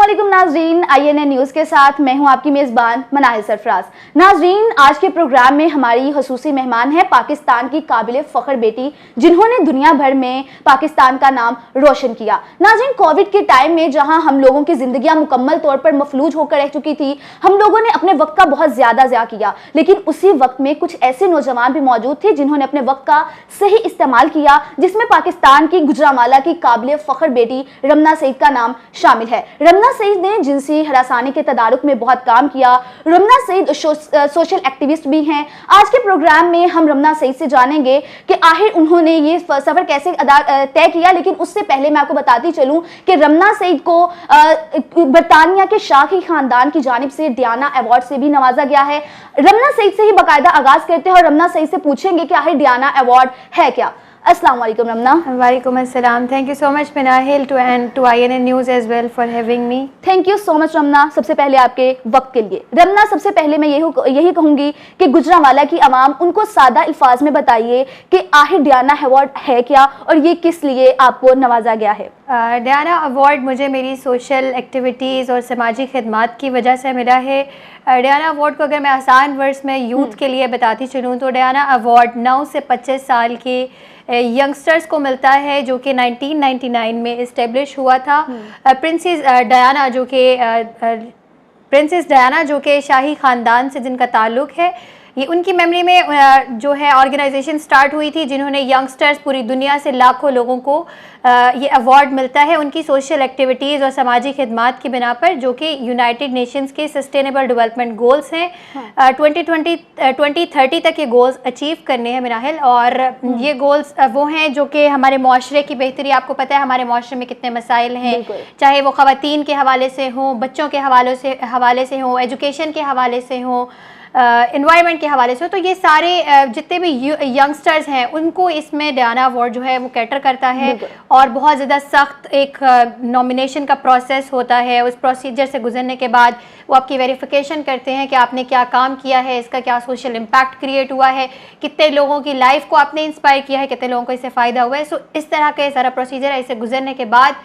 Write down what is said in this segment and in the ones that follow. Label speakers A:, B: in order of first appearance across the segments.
A: अस्सलामुअलैकुम नाजरीन, INN news के साथ मैं हूं आपकी मेज़बान मनाहिल सरफराज। नाजरीन, आज के प्रोग्राम में हमारी खसूसी मेहमान है पाकिस्तान की काबिल फ़ख्र बेटी जिन्होंने दुनिया भर में पाकिस्तान का नाम रोशन किया। नाजरीन, कोविड के टाइम में जहां हम लोगों की ज़िंदगियां मुकम्मल तौर पर मफलूज होकर रह चुकी थी, हम लोगों ने अपने वक्त का बहुत ज़्यादा ज़या किया, लेकिन उसी वक्त में कुछ ऐसे नौजवान भी मौजूद थे जिन्होंने अपने वक्त का सही इस्तेमाल किया, जिसमें पाकिस्तान की गुजरांवाला की काबिल फ़ख्र बेटी रमना सईद का नाम शामिल है। रमना सईद ने जिनसी हरासानी के तदारुक में बहुत काम किया। रमना सईद सोशल एक्टिविस्ट भी हैं। आज के प्रोग्राम में हम रमना सईद से जानेंगे कि आखिर उन्होंने ये सफ़र कैसे तय किया, लेकिन उससे पहले मैं आपको बताती चलूं कि रमना सईद को बरतानिया के शाही खानदान की जानिब से डियाना अवार्ड से भी नवाजा गया है। रमना सईद से ही बाकायदा आगाज करते हैं और रमना सईद से पूछेंगे कि आखिर डियाना अवार्ड है क्या। अस्सलाम वालेकुम रमना।
B: वालेकुम अस्सलाम। Thank you so much Minahil to INN news as well for having me.
A: Thank you so much Ramna, सबसे पहले आपके वक्त के लिए। रमना, सबसे पहले मैं यही कहूँगी कि गुजरांवाला की आवाम उनको सादा अल्फाज में बताइए कि आखिर डियाना अवार्ड है क्या और ये किस लिए आपको नवाजा गया है।
B: डियाना अवार्ड मुझे मेरी सोशल एक्टिविटीज़ और समाजी खिदमात की वजह से मिला है। डियाना अवार्ड को अगर मैं आसान वर्ड्स में यूथ के लिए बताती चलूँ तो डियाना अवार्ड 9 से 25 साल के यंगस्टर्स को मिलता है, जो कि 1999 में इस्टेब्लिश हुआ था। प्रिंसेस डायना जो कि शाही ख़ानदान से जिनका ताल्लुक़ है, ये उनकी मेमोरी में जो है ऑर्गेनाइजेशन स्टार्ट हुई थी, जिन्होंने यंगस्टर्स पूरी दुनिया से लाखों लोगों को ये अवार्ड मिलता है उनकी सोशल एक्टिविटीज़ और समाजी खिदमात की बिना पर, जो कि यूनाइटेड नेशंस के सस्टेनेबल डेवलपमेंट गोल्स हैं। 2030 तक ये गोल्स अचीव करने हैं मिनाहिल, और ये गोल्स वो हैं जो कि हमारे मुआशरे की बेहतरी, आपको पता है हमारे मुआशरे में कितने मसाइल हैं, चाहे वो ख़वातीन के हवाले से हों, बच्चों के हवाले से हों, एजुकेशन के हवाले से हों, एनवायरनमेंट के हवाले से। तो ये सारे जितने भी यंगस्टर्स हैं उनको इसमें डियाना अवार्ड जो है वो कैटर करता है, और बहुत ज़्यादा सख्त एक नॉमिनेशन का प्रोसेस होता है। उस प्रोसीजर से गुजरने के बाद वो आपकी वेरिफिकेशन करते हैं कि आपने क्या काम किया है, इसका क्या सोशल इम्पैक्ट क्रिएट हुआ है, कितने लोगों की लाइफ को आपने इंस्पायर किया है, कितने लोगों को इससे फ़ायदा हुआ है। सो इस तरह का सारा प्रोसीजर है। इसे गुजरने के बाद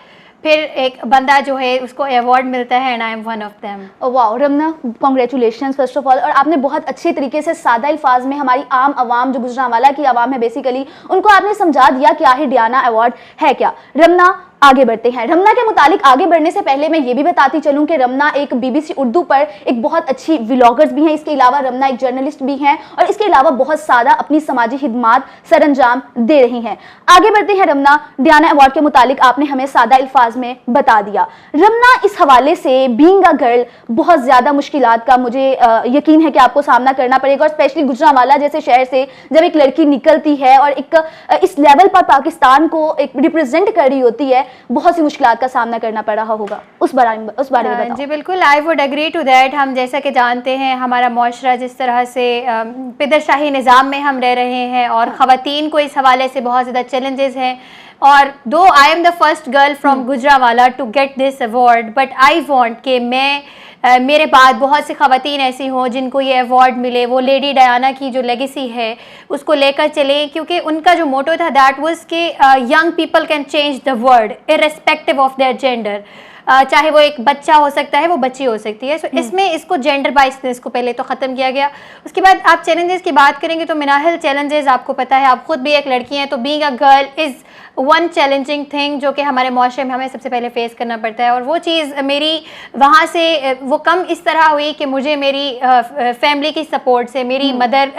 B: फिर एक बंदा जो है उसको अवार्ड मिलता है, and I am one of them.
A: Wow Ramna, congratulation first of all. और आपने बहुत अच्छे तरीके से सादा अल्फाज में हमारी आम आवाम जो गुजरांवाला की आवाम है बेसिकली, उनको आपने समझा दिया कि आखिर डियाना अवार्ड है क्या। रमना, आगे बढ़ते हैं। रमना के मुतालिक आगे बढ़ने से पहले मैं ये भी बताती चलूं कि रमना एक BBC उर्दू पर एक बहुत अच्छी व्लॉगर्स भी हैं। इसके अलावा रमना एक जर्नलिस्ट भी हैं और इसके अलावा बहुत सारा अपनी समाजी खिदमात सरअंजाम दे रही हैं। आगे बढ़ते हैं रमना, डियाना अवार्ड के मुतालिक आपने हमें सादा अल्फाज में बता दिया। रमना, इस हवाले से बीइंग अ गर्ल बहुत ज़्यादा मुश्किलात का मुझे यकीन है कि आपको सामना करना पड़ेगा, और स्पेशली गुजरांवाला जैसे शहर से जब एक लड़की निकलती है और एक इस लेवल पर पाकिस्तान को एक रिप्रेजेंट कर रही होती है, बहुत सी मुश्किलात का सामना करना पड़ रहा होगा। उस बारे में बताओ।
B: जी बिल्कुल, I would agree to that. हम जैसा कि जानते हैं हमारा मुआशरा जिस तरह से पिदरशाही निज़ाम में हम रह रहे हैं, और ख़वातीन को इस हवाले से बहुत ज़्यादा चैलेंजेस हैं। और दो I am the first girl from Gujranwala to get this award, but I want कि मेरे बाद बहुत सी ख़वातीन ऐसी हों जिनको ये अवार्ड मिले, वो लेडी डायना की जो लेगेसी है उसको लेकर चलें, क्योंकि उनका जो मोटो था दैट वाज कि young people can change the world irrespective of their gender. चाहे वो एक बच्चा हो सकता है, वो बच्ची हो सकती है। सो इसमें इसको जेंडर बाइसनेस को पहले तो ख़त्म किया गया। उसके बाद आप चैलेंजेस की बात करेंगे तो मिनाहिल, चैलेंजेस आपको पता है, आप खुद भी एक लड़की हैं, तो being a girl is one challenging thing जो कि हमारे मुआशरे में हमें सबसे पहले फेस करना पड़ता है। और वो चीज़ मेरी वहाँ से वो कम इस तरह हुई कि मुझे मेरी फैमिली की सपोर्ट से, मेरी मदर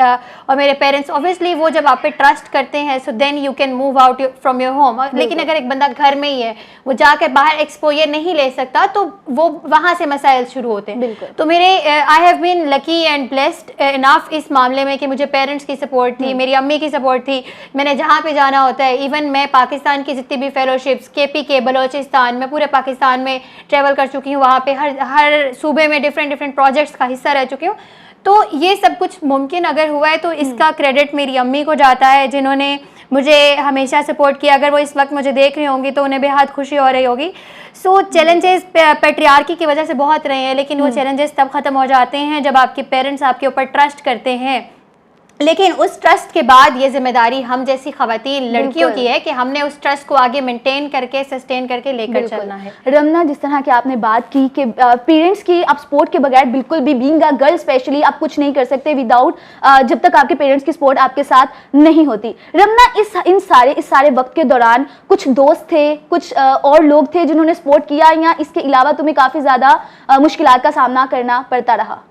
B: और मेरे पेरेंट्स, ऑब्वियसली वो जब आप पे ट्रस्ट करते हैं so then you can move out from your home. लेकिन अगर एक बंदा घर में ही है, वो जाकर बाहर एक्सपोजर नहीं ले सकता, तो वो वहाँ से मसाइल शुरू होते हैं। तो मेरे I have been lucky and blessed enough इस मामले में कि मुझे पेरेंट्स की सपोर्ट थी, मेरी अम्मी की सपोर्ट थी। मैंने जहाँ पे जाना होता है, इवन मैं पाकिस्तान की जितनी भी फेलोशिप्स, KPK, बलोचिस्तान, मैं पूरे पाकिस्तान में ट्रैवल कर चुकी हूँ, वहाँ पे हर सूबे में डिफरेंट प्रोजेक्ट्स का हिस्सा रह चुकी हूँ। तो ये सब कुछ मुमकिन अगर हुआ है तो इसका क्रेडिट मेरी अम्मी को जाता है, जिन्होंने मुझे हमेशा सपोर्ट किया। अगर वो इस वक्त मुझे देख रही होंगी तो उन्हें बेहद खुशी हो रही होगी। सो चैलेंजेस पैट्रियार्की की वजह से बहुत रहे हैं, लेकिन वो चैलेंजेस तब ख़त्म हो जाते हैं जब आपके पेरेंट्स आपके ऊपर ट्रस्ट करते हैं लेकिन उस ट्रस्ट के बाद ये जिम्मेदारी हम जैसी खवातीन लड़कियों की है कि हमने उस ट्रस्ट को आगे मेंटेन करके सस्टेन करके लेकर चलना है।
A: रमना, जिस तरह की आपने बात की कि पेरेंट्स की आप सपोर्ट के बगैर बिल्कुल भी, बीइंग अ गर्ल स्पेशली, आप कुछ नहीं कर सकते विदाउट जब तक आपके पेरेंट्स की सपोर्ट आपके साथ नहीं होती। रमना, इस सारे वक्त के दौरान कुछ दोस्त थे, कुछ और लोग थे जिन्होंने सपोर्ट किया, या इसके अलावा तुम्हें काफ़ी ज़्यादा मुश्किलात का सामना करना पड़ता रहा?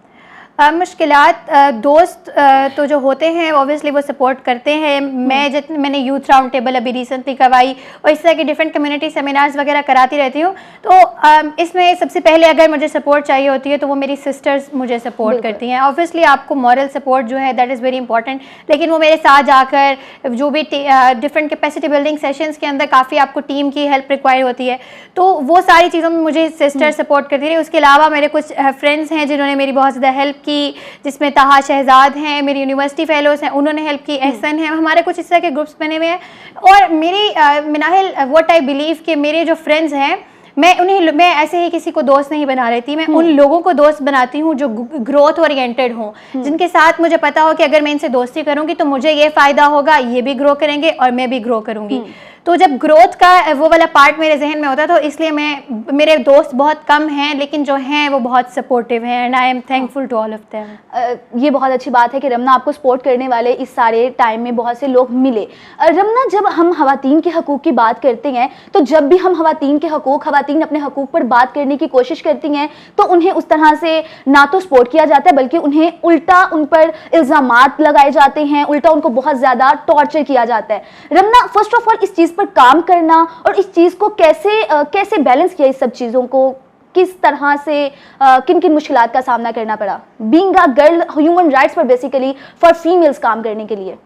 B: मुश्किलात दोस्त तो जो होते हैं ऑब्वियसली वो सपोर्ट करते हैं। मैंने यूथ राउंड टेबल अभी रिसेंटली करवाई और इस तरह की डिफरेंट कम्युनिटी सेमिनार्स वगैरह कराती रहती हूँ। तो इसमें सबसे पहले अगर मुझे सपोर्ट चाहिए होती है तो वो मेरी सिस्टर्स मुझे सपोर्ट करती हैं। ऑब्वियसली आपको मॉरल सपोर्ट जो है दैट इज़ वेरी इंपॉर्टेंट, लेकिन वो मेरे साथ जाकर जो भी डिफरेंट कैपेसिटी बिल्डिंग सेशंस के अंदर काफ़ी आपको टीम की हेल्प रिक्वायर होती है, तो वो सारी चीज़ों में मुझे सिस्टर सपोर्ट करती रही। उसके अलावा मेरे कुछ फ्रेंड्स हैं जिन्होंने मेरी बहुत ज़्यादा हेल्प की, जिसमें ताहा शहजाद हैं, मेरी यूनिवर्सिटी फेलोज हैं, उन्होंने हेल्प की, एहसन है, हमारे कुछ इस तरह के ग्रुप्स बने हुए हैं। और मेरी मिनाहिल व्हाट आई बिलीव कि मेरे जो फ्रेंड्स हैं मैं ऐसे ही किसी को दोस्त नहीं बना लेती, मैं उन लोगों को दोस्त बनाती हूँ जो ग्रोथ ओरिएंटेड हों, जिनके साथ मुझे पता हो कि अगर मैं इनसे दोस्ती करूँगी तो मुझे ये फ़ायदा होगा, ये भी ग्रो करेंगे और मैं भी ग्रो करूँगी। तो जब ग्रोथ का वो वाला पार्ट मेरे जहन में होता है तो इसलिए मेरे दोस्त बहुत कम हैं, लेकिन जो हैं वो बहुत सपोर्टिव हैं and I am thankful to all of them.
A: ये बहुत अच्छी बात है कि रमना, आपको सपोर्ट करने वाले इस सारे टाइम में बहुत से लोग मिले। रमना, जब हम खवातीन के हकूक़ की बात करते हैं तो जब भी हम खवातीन के हकूक़, खवातीन अपने हकूक़ पर बात करने की कोशिश करती हैं तो उन्हें उस तरह से ना तो सपोर्ट किया जाता है बल्कि उन्हें उल्टा उन पर इल्ज़ामात लगाए जाते हैं, उल्टा उनको बहुत ज़्यादा टॉर्चर किया जाता है। रमना, फर्स्ट ऑफ ऑल इस चीज़ पर काम करना और इस चीज को कैसे बैलेंस किया, इस सब चीजों को किस तरह से किन किन मुश्किलात का सामना करना पड़ा being a girl, human rights पर बेसिकली फॉर फीमेल्स काम करने के लिए?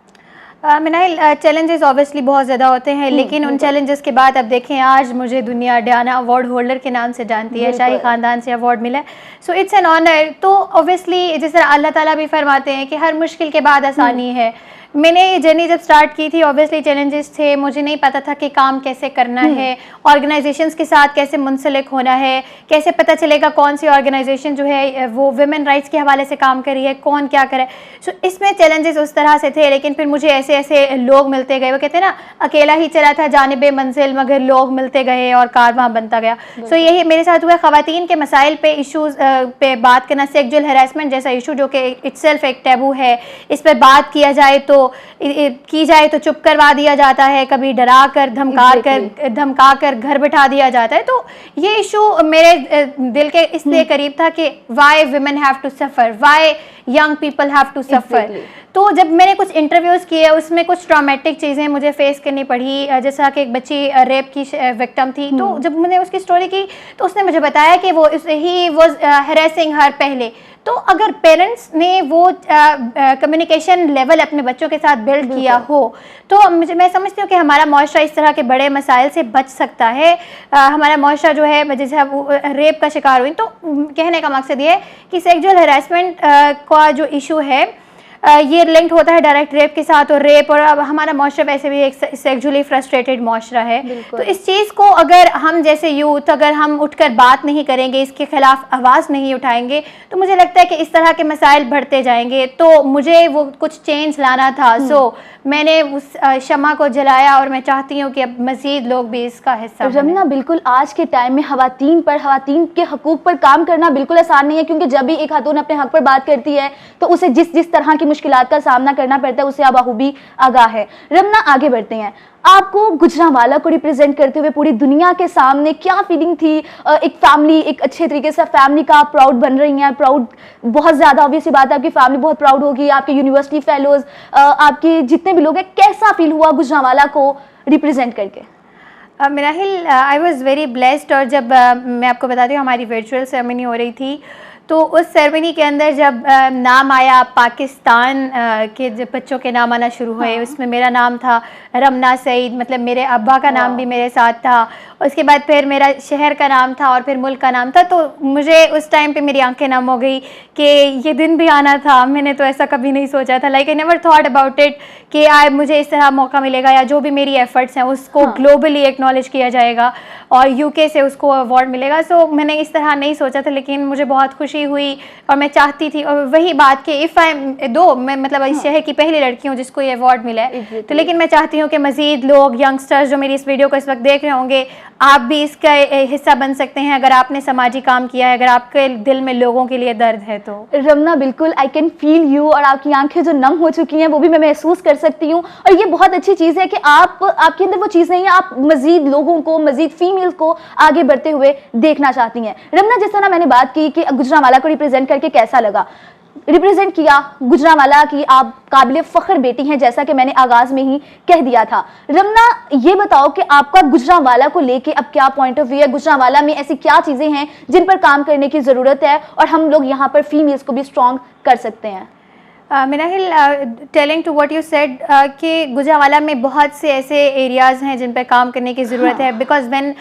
B: मिनाइल, चैलेंजेस ऑब्वियसली बहुत ज़्यादा होते हैं, लेकिन उन चैलेंजेस के बाद अब देखें आज मुझे दुनिया डायना अवार्ड होल्डर के नाम से जानती है, शाही ख़ानदान से अवार्ड मिला है, सो इट्स एन ऑनर। तो ऑब्वियसली जिस तरह अल्लाह ताला भी फरमाते हैं कि हर मुश्किल के बाद आसानी है। मैंने ये जर्नी जब स्टार्ट की थी ऑब्वियसली चैलेंजेस थे, मुझे नहीं पता था कि काम कैसे करना है, ऑर्गेनाइजेशंस के साथ कैसे मुंसलिक होना है, कैसे पता चलेगा कौन सी ऑर्गेनाइजेशन जो है वो वुमेन राइट्स के हवाले से काम कर रही है, कौन क्या करे। सो इसमें चैलेंजेस उस तरह से थे, लेकिन फिर मुझे ऐसे ऐसे लोग मिलते गए, वो कहते हैं ना अकेला ही चला था जानिबे मंजिल, मगर लोग मिलते गए और कारवां बनता गया। सो यही मेरे साथ हुआ, ख़वातीन के मसाइल पे, इशूज़ पे बात करना, सेक्सुअल हैरेसमेंट जैसा इशू जो कि इटसेल्फ एक टैबू है, इस पर बात किया जाए तो तो चुप करवा दिया जाता है, कभी डरा कर धमका कर घर बिठा दिया जाता है। तो ये इशू मेरे दिल के इसलिए करीब था कि why women have to suffer, why young people have to suffer. तो जब मैंने कुछ इंटरव्यूज़ किए उसमें कुछ ट्रॉमेटिक चीज़ें मुझे फेस करनी पड़ी, जैसा कि एक बच्ची रेप की विक्टिम थी, तो जब मैंने उसकी स्टोरी की तो उसने मुझे बताया कि ही वाज हैरेसिंग हर पहले। तो अगर पेरेंट्स ने वो कम्युनिकेशन लेवल अपने बच्चों के साथ बिल्ड किया हो तो मैं समझती हूँ कि हमारा माशरा इस तरह के बड़े मसाइल से बच सकता है। हमारा माशरा जो है, जैसे अब रेप का शिकार हुई, तो कहने का मकसद ये है कि सेक्सुअल हैरेसमेंट का जो इशू है ये लिंक्ड होता है डायरेक्ट रेप के साथ, और रेप, और अब हमारा माशरा वैसे भी एक सेक्सुअली फ्रस्ट्रेटेड माशरा है। तो इस चीज़ को अगर हम जैसे यूथ अगर हम उठकर बात नहीं करेंगे, इसके खिलाफ आवाज़ नहीं उठाएंगे, तो मुझे लगता है कि इस तरह के मसाइल बढ़ते जाएंगे। तो मुझे वो कुछ चेंज लाना था, सो मैंने उस शमा को जलाया और मैं चाहती हूँ कि अब मज़ीद लोग भी इसका हिस्सा बनें।
A: रमना, बिल्कुल आज के टाइम में खवातीन के हकूक़ पर काम करना बिल्कुल आसान नहीं है, क्योंकि जब भी एक खातून अपने हक पर बात करती है तो उसे जिस तरह की मुश्किलात का सामना करना पड़ता है उसे अब बखूबी आगाह है। रमना, आगे बढ़ते हैं। आपको गुजरांवाला को रिप्रेजेंट करते हुए पूरी दुनिया के सामने क्या फीलिंग थी? एक फैमिली, एक अच्छे तरीके से फैमिली का आप प्राउड बन रही हैं, प्राउड बहुत ज़्यादा ऑब्वियस बात है, आपकी फैमिली बहुत प्राउड होगी, आपके यूनिवर्सिटी फेलोज, आपके जितने भी लोग हैं, कैसा फील हुआ गुजरांवाला को रिप्रेजेंट करके?
B: Minahil, I was very blessed. और जब मैं आपको बताती हूँ हमारी वर्चुअल सेरेमनी हो रही थी, तो उस सेरेमनी के अंदर जब नाम आया पाकिस्तान के, जब बच्चों के नाम आना शुरू हुए, उसमें मेरा नाम था रमना सईद, मतलब मेरे अब्बा का नाम भी मेरे साथ था। उसके बाद फिर मेरा शहर का नाम था और फिर मुल्क का नाम था। तो मुझे उस टाइम पे मेरी आंखें नम हो गई कि ये दिन भी आना था। मैंने तो ऐसा कभी नहीं सोचा था, like I never thought about it कि मुझे इस तरह मौका मिलेगा या जो भी मेरी एफर्ट्स हैं उसको ग्लोबली एक्नॉलेज किया जाएगा और यूके से उसको अवार्ड मिलेगा। सो मैंने इस तरह नहीं सोचा था, लेकिन मुझे बहुत खुशी खुशी हुई और मैं चाहती थी, और वही बात कि इफ़ आई मैं मतलब इस शहर की पहली लड़की हूँ जिसको ये अवार्ड मिला है, तो लेकिन मैं चाहती हूँ कि मज़ीद लोग, यंगस्टर्स जो मेरी इस वीडियो को इस वक्त देख रहे होंगे, आप भी इसका हिस्सा बन सकते हैं अगर आपने समाजी काम किया है, अगर आपके दिल में लोगों के लिए दर्द है तो।
A: रमना, बिल्कुल आई कैन फील यू, और आपकी आंखें जो नम हो चुकी हैं वो भी मैं महसूस कर सकती हूँ। और ये बहुत अच्छी चीज़ है कि आपके अंदर वो चीज़ नहीं है, आप मजीद लोगों को, मजीद फीमेल्स को आगे बढ़ते हुए देखना चाहती हैं। रमना, जिस तरह मैंने बात की कि गुजरांवाला को रिप्रेजेंट करके कैसा लगा, रिप्रेजेंट किया गुजरांवाला की, आप काबिल फ़ख्र बेटी हैं, जैसा कि मैंने आगाज़ में ही कह दिया था। रमना, ये बताओ कि आपका गुजरांवाला को लेके अब क्या पॉइंट ऑफ व्यू है? गुजरांवाला में ऐसी क्या चीज़ें हैं जिन पर काम करने की ज़रूरत है और हम लोग यहाँ पर फीमेल्स को भी स्ट्रॉन्ग कर सकते हैं?
B: Minahil, telling to what you said कि गुजरांवाला में बहुत से ऐसे एरियाज़ हैं जिन पर काम करने की ज़रूरत है, because when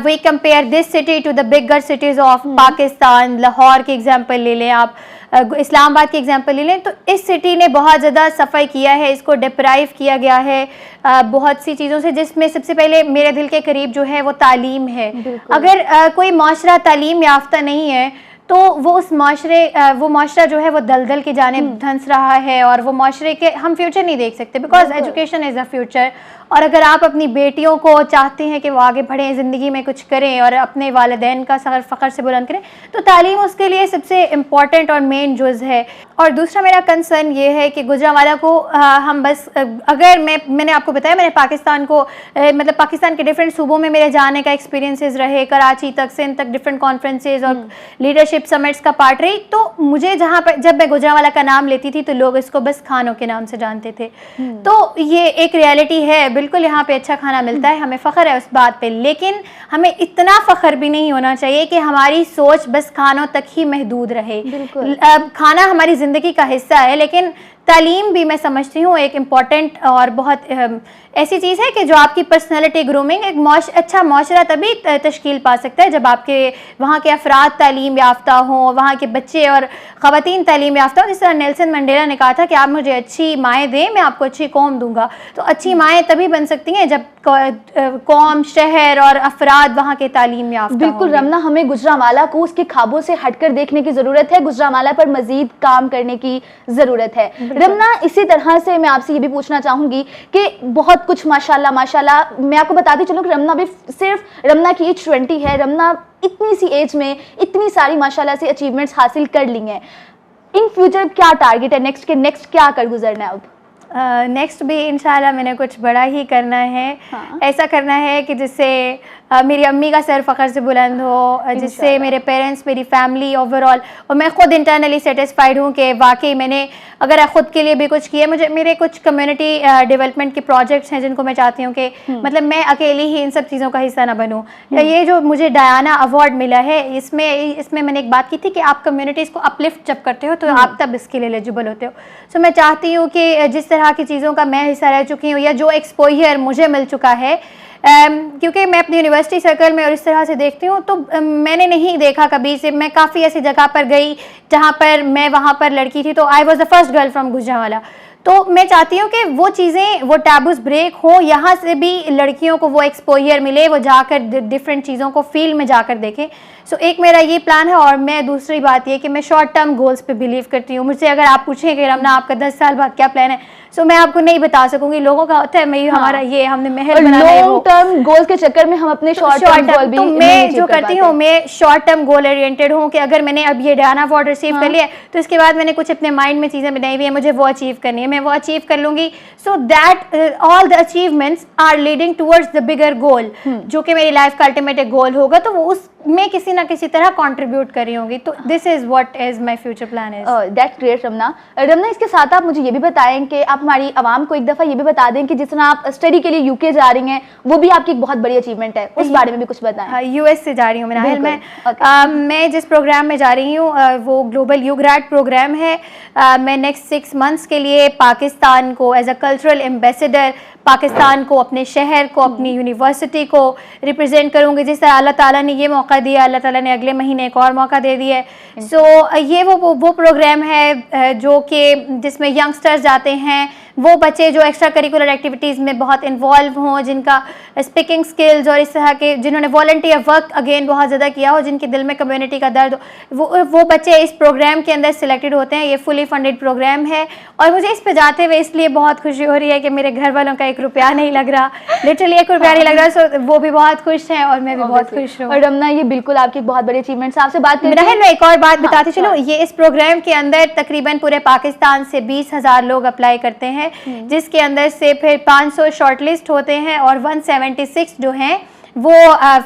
B: we compare this city to the bigger cities of Pakistan, Lahore की एग्जांपल ले लें आप, इस्लामाबाद की एग्जांपल ले लें, तो इस सिटी ने बहुत ज़्यादा सफ़ाई किया है, इसको डिप्राइव किया गया है बहुत सी चीज़ों से, जिसमें सबसे पहले मेरे दिल के करीब जो है वो तालीम है। अगर कोई माशरा तालीम याफ्ता नहीं है तो वो माशरा जो है वो दलदल की जानिब धंस रहा है, और वो माशरे के हम फ्यूचर नहीं देख सकते, because education is a future. और अगर आप अपनी बेटियों को चाहते हैं कि वो आगे बढ़ें, ज़िंदगी में कुछ करें और अपने वालिदैन का सर फ़ख्र से बुलंद करें, तो तालीम उसके लिए सबसे इम्पॉर्टेंट और मेन जुज़ है। और दूसरा मेरा कंसर्न ये है कि गुजरांवाला को हम बस, अगर मैंने आपको बताया, मैंने पाकिस्तान को मतलब पाकिस्तान के डिफरेंट सूबों में मेरे जाने का एक्सपीरियंसेस रहे, कराची तक, सिंध तक, डिफरेंट कॉन्फ्रेंसेज और लीडरशिप समिट्स का पार्ट रही, तो मुझे जहाँ पर जब मैं गुजरांवाला का नाम लेती थी तो लोग इसको बस खानों के नाम से जानते थे। तो ये एक रियलिटी है, बिल्कुल यहाँ पे अच्छा खाना मिलता है, हमें फ़ख्र है उस बात पे, लेकिन हमें इतना फ़ख्र भी नहीं होना चाहिए कि हमारी सोच बस खानों तक ही महदूद रहे। खाना हमारी ज़िंदगी का हिस्सा है, लेकिन तालीम भी मैं समझती हूँ एक इम्पॉर्टेंट और बहुत ऐसी चीज़ है कि जो आपकी पर्सनैलिटी ग्रूमिंग, एक अच्छा माशरा तभी तश्कील पा सकता है जब आपके वहाँ के अफराद तालीम याफ्ता हों, वहाँ के बच्चे और ख़वातीन तालीम याफ्ता हों। जिस तरह नेल्सन मंडेला ने कहा था कि आप मुझे अच्छी माएँ दें, मैं आपको अच्छी कौम दूंगा। तो अच्छी माएँ तभी बन सकती हैं जब कौम, शहर और अफराद वहाँ के तालीम याफ्ता।
A: बिल्कुल रमना, हमें गुजरांवाला को उसके ख्वाबों से हटकर देखने की ज़रूरत है, गुजरांवाला पर मज़ीद काम करने की ज़रूरत है। रमना, इसी तरह से मैं आपसे ये भी पूछना चाहूँगी कि बहुत कुछ माशाल्लाह, मैं आपको बताती चलूँ कि रमना भी सिर्फ रमना की एज 20 है, रमना इतनी सी एज में इतनी सारी माशाल्लाह से अचीवमेंट्स हासिल कर ली हैं। इन फ्यूचर क्या टारगेट है, नेक्स्ट क्या कर गुजरना है अब?
B: नेक्स्ट भी इंशाल्लाह मैंने कुछ बड़ा ही करना है। ऐसा करना है कि जिससे मेरी अम्मी का सर फ़ख्र से बुलंद हो, जिससे मेरे पेरेंट्स, मेरी फैमिली ओवरऑल, और मैं ख़ुद इंटरनली सेटिस्फाइड हूँ कि वाकई मैंने अगर ख़ुद के लिए भी कुछ किया। मेरे कुछ कम्युनिटी डेवलपमेंट के प्रोजेक्ट्स हैं जिनको मैं चाहती हूँ कि मतलब मैं अकेली ही इन सब चीज़ों का हिस्सा ना बनूँ। ये जो मुझे डायना अवार्ड मिला है, इसमें मैंने एक बात की थी कि आप कम्युनिटीज़ को अपलिफ्ट जब करते हो तो आप तब इसके लिए एलिजिबल होते हो। सो मैं चाहती हूँ कि जिस तरह की चीज़ों का मैं हिस्सा रह चुकी हूँ या जो एक्सपोजर मुझे मिल चुका है, क्योंकि मैं अपनी यूनिवर्सिटी सर्कल में और इस तरह से देखती हूँ, तो मैंने नहीं देखा कभी से। मैं काफ़ी ऐसी जगह पर गई जहाँ पर मैं वहाँ पर लड़की थी, तो I was the first girl from Gujranwala. तो मैं चाहती हूँ कि वो चीज़ें, वो टैबूज ब्रेक हो, यहाँ से भी लड़कियों को वो एक्सपोजर मिले, वो जाकर डिफरेंट चीज़ों को फील्ड में जाकर देखें। सो एक मेरा ये प्लान है। और मैं दूसरी बात ये कि मैं शॉर्ट टर्म गोल्स पे बिलीव करती हूँ। मुझसे अगर आप पूछें कि रमना आपका 10 साल बाद क्या प्लान है, सो मैं आपको नहीं बता सकूंगी। लोगों का होता है मैं हमारा ये हमने महल बनाना है,
A: लॉन्ग टर्म गोल्स के चक्कर में हम अपने शॉर्ट टर्म गोल भी,
B: तो मैं जो करती हूँ, मैं शॉर्ट टर्म गोल ओरिएंटेड हूँ कि अगर मैंने अब ये डायना अवार्ड रिसीव कर लिया तो इसके बाद मैंने कुछ अपने माइंड में चीज़ें बनाई हुई है, मुझे वो अचीव करनी है, मैं वो अचीव कर लूँगी। So that all the achievements are leading towards the bigger goal, जो कि मेरी लाइफ का अल्टीमेट एक गोल होगा, तो वो उसमें किसी ना किसी तरह कंट्रीब्यूट कर रही होंगी। तो this is what is my future plan is.
A: That's great Ramna. इसके साथ आप मुझे ये भी बताएं कि आप हमारी आवाम को एक दफ़ा ये भी बता दें कि जिस तरह आप स्टडी के लिए यूके जा रही हैं, वो भी आपकी एक बहुत बड़ी अचीवमेंट है, उस बारे में भी कुछ बताएं।
B: यूएस से जा रही हूँ मैं जिस प्रोग्राम में जा रही हूँ वो ग्लोबल यू ग्रेड प्रोग्राम है। मैं नेक्स्ट 6 मंथ्स के लिए पाकिस्तान को as a cultural ambassador, Pakistan को, अपने शहर को, अपनी यूनिवर्सिटी को रिप्रेजेंट करूँगी। जिस तरह अल्लाह ताला ने ये मौका दिया, अल्लाह ताला ने अगले महीने एक और मौका दे दिया है। सो ये वो प्रोग्राम है जो कि जिसमें यंगस्टर्स जाते हैं, वो बच्चे जो एक्स्ट्रा करिकुलर एक्टिविटीज़ में बहुत इन्वॉल्व हों, जिनका स्पीकिंग स्किल्स और इस तरह के, जिन्होंने वॉलंटियर वर्क अगेन बहुत ज़्यादा किया हो, जिनके दिल में कम्युनिटी का दर्द हो, वो बच्चे इस प्रोग्राम के अंदर सिलेक्टेड होते हैं। ये फुली फंडेड प्रोग्राम है और मुझे इस पे जाते हुए इसलिए बहुत खुशी हो रही है कि मेरे घर वालों का 1 रुपया नहीं लग रहा, लिटरली 1 रुपया नहीं लग रहा। सो वो भी बहुत खुश हैं और मैं भी बहुत खुश हूँ।
A: और रमना, ये बिल्कुल आपकी बहुत बड़ी अचीवमेंट है। आपसे बात करके
B: राहिल, मैं एक और बात बताती चलो, ये इस प्रोग्राम के अंदर तकरीबन पूरे पाकिस्तान से 20,000 लोग अप्लाई करते हैं, जिसके अंदर से फिर 500 शॉर्टलिस्ट होते हैं और 176 जो हैं वो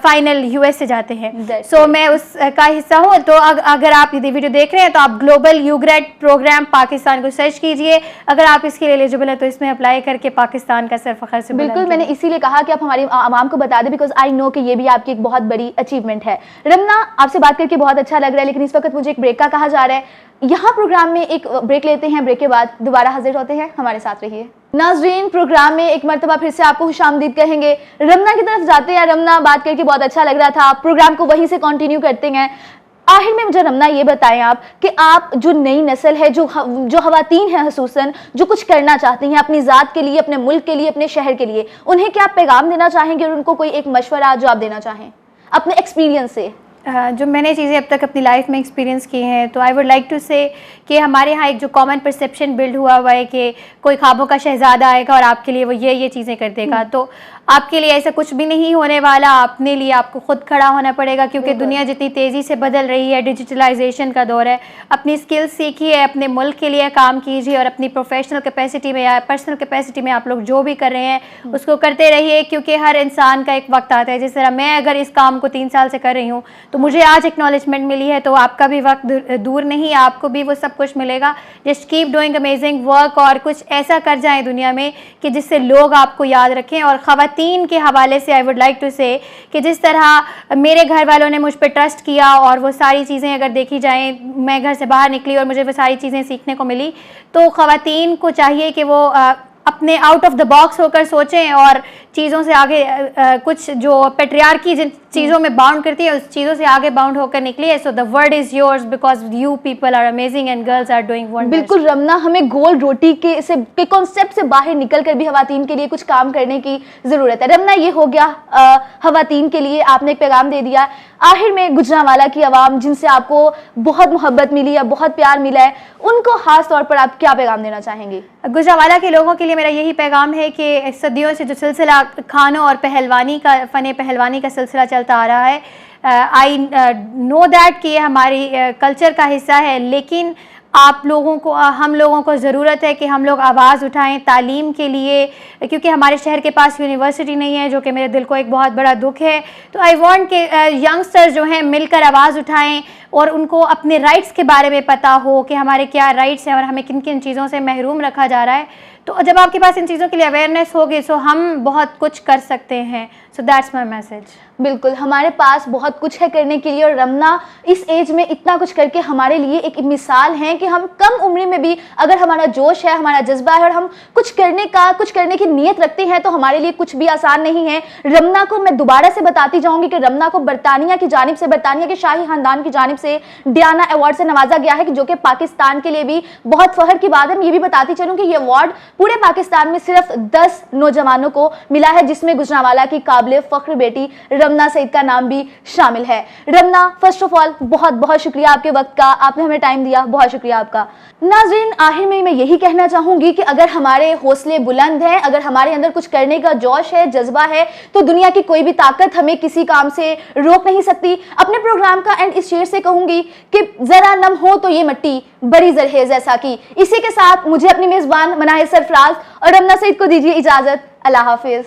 B: फाइनल यूएस से जाते हैं। सो मैं उसका हिस्सा हूँ। तो अगर आप ये वीडियो देख रहे हैं तो आप ग्लोबल यूग्रेड प्रोग्राम पाकिस्तान को सर्च कीजिए। अगर आप इसके लिए एलिजिबल है तो इसमें अप्लाई करके पाकिस्तान का सर फखर से
A: बिल्कुल, मैंने इसीलिए कहा कि आप हमारी आवाम को बता दें, बिकॉज आई नो कि ये भी आपकी एक बहुत बड़ी अचीवमेंट है। रमना, आपसे बात करके बहुत अच्छा लग रहा है, लेकिन इस वक्त मुझे एक ब्रेक का कहा जा रहा है। यहाँ प्रोग्राम में एक ब्रेक लेते हैं, ब्रेक के बाद दोबारा हाजिर होते हैं। हमारे साथ रहिए। नाज़रीन, प्रोग्राम में एक मरतबा फिर से आपको खुशामदीद कहेंगे। रमना की तरफ जाते हैं। रमना, बात करके बहुत अच्छा लग रहा था, प्रोग्राम को वहीं से कंटिन्यू करते हैं। आखिर में मुझे रमना ये बताएं आप कि आप जो नई नस्ल है, जो ख़वातीन हैं खसूसन, जो कुछ करना चाहती हैं अपनी ज़ात के लिए, अपने मुल्क के लिए, अपने शहर के लिए, उन्हें क्या पैगाम देना चाहेंगे और उनको कोई एक मशवरा जो आप देना चाहें अपने एक्सपीरियंस से?
B: जो मैंने चीज़ें अब तक अपनी लाइफ में एक्सपीरियंस की हैं, तो आई वुड लाइक टू से कि हमारे यहाँ एक जो कॉमन परसेप्शन बिल्ड हुआ है कि कोई ख्वाबों का शहज़ादा आएगा और आपके लिए वो ये चीज़ें कर देगा। तो आपके लिए ऐसा कुछ भी नहीं होने वाला। अपने लिए आपको खुद खड़ा होना पड़ेगा, क्योंकि दुनिया जितनी तेज़ी से बदल रही है, डिजिटलाइजेशन का दौर है। अपनी स्किल्स सीखिए, अपने मुल्क के लिए काम कीजिए और अपनी प्रोफेशनल कैपेसिटी में या पर्सनल कैपेसिटी में आप लोग जो भी कर रहे हैं उसको करते रहिए, क्योंकि हर इंसान का एक वक्त आता है। जिस तरह मैं अगर इस काम को 3 साल से कर रही हूँ तो मुझे आज एक्नॉलेजमेंट मिली है, तो आपका भी वक्त दूर नहीं, आपको भी वो सब कुछ मिलेगा। Just keep doing amazing work और कुछ ऐसा कर जाएं दुनिया में कि जिससे लोग आपको याद रखें। और ख़वातीन के हवाले से आई वुड लाइक टू से कि जिस तरह मेरे घर वालों ने मुझ पर ट्रस्ट किया और वो सारी चीज़ें अगर देखी जाएं, मैं घर से बाहर निकली और मुझे वो सारी चीज़ें सीखने को मिली, तो ख़वातीन को चाहिए कि वो अपने आउट ऑफ द बॉक्स होकर सोचें और चीज़ों से आगे कुछ जो पेट्रियार्की जिन चीज़ों में बाउंड करती है उस चीज़ों से आगे बाउंड होकर निकली। So the world is yours because you people are amazing and girls are doing wonders.
A: बिल्कुल रमना, हमें गोल रोटी के कॉन्सेप्ट से बाहर निकल कर भी खवातीन के लिए कुछ काम करने की ज़रूरत है। रमना, ये हो गया खवातीन के लिए आपने एक पैगाम दे दिया। आखिर में गुजरांवाला की आवाम जिनसे आपको बहुत मोहब्बत मिली है, बहुत प्यार मिला है, उनको ख़ास तौर पर आप क्या पैगाम देना चाहेंगे?
B: गुजरांवाला के लोगों के लिए मेरा यही पैगाम है कि सदियों से जो सिलसिला खानों और पहलवानी का, फ़न पहलवानी का सिलसिला चलता आ रहा है, आई नो दैट कि ये हमारी कल्चर का हिस्सा है, लेकिन आप लोगों को, हम लोगों को ज़रूरत है कि हम लोग आवाज़ उठाएं तालीम के लिए, क्योंकि हमारे शहर के पास यूनिवर्सिटी नहीं है, जो कि मेरे दिल को एक बहुत बड़ा दुख है। तो आई वांट कि यंगस्टर्स जो हैं मिलकर आवाज़ उठाएं और उनको अपने राइट्स के बारे में पता हो कि हमारे क्या राइट्स हैं और हमें किन किन चीज़ों से महरूम रखा जा रहा है। तो जब आपके पास इन चीज़ों के लिए अवेयरनेस होगी तो हम बहुत कुछ कर सकते हैं। So that's my message.
A: बिल्कुल, हमारे पास बहुत कुछ है करने के लिए और रमना इस एज में इतना कुछ करके हमारे लिए एक मिसाल हैं कि हम कम उम्र में भी अगर हमारा जोश है, हमारा जज्बा है और हम कुछ करने की नीयत रखते हैं तो हमारे लिए कुछ भी आसान नहीं है। रमना को मैं दोबारा से बताती जाऊंगी कि रमना को बरतानिया की जानिब से, बरतानिया के शाही खानदान की जानिब से डियाना अवार्ड से नवाजा गया है, जो कि पाकिस्तान के लिए भी बहुत फख्र की बात है। मैं ये भी बताती चलूँ कि ये अवार्ड पूरे पाकिस्तान में सिर्फ 10 नौजवानों को मिला है, जिसमें गुजरांवाला की काबिल फख्र बेटी रमना सईद का नाम भी शामिल है। रमना, फर्स्ट ऑफ ऑल बहुत बहुत शुक्रिया आपके वक्त का, आपने हमें टाइम दिया, बहुत शुक्रिया आपका। नाज़रीन, आखिर में मैं यही कहना चाहूंगी कि अगर हमारे हौसले बुलंद हैं, अगर हमारे अंदर कुछ करने का जोश है, जज्बा है, तो दुनिया की कोई भी ताकत हमें किसी काम से रोक नहीं सकती। अपने प्रोग्राम का एंड इस शेर से कहूंगी कि जरा नम हो तो ये मिट्टी बड़ी जरहेज ऐसा की। इसी के साथ मुझे अपनी मेजबान मनाहिर सरफराज और रमना सईद को दीजिए इजाजत। अल्लाह हाफिज।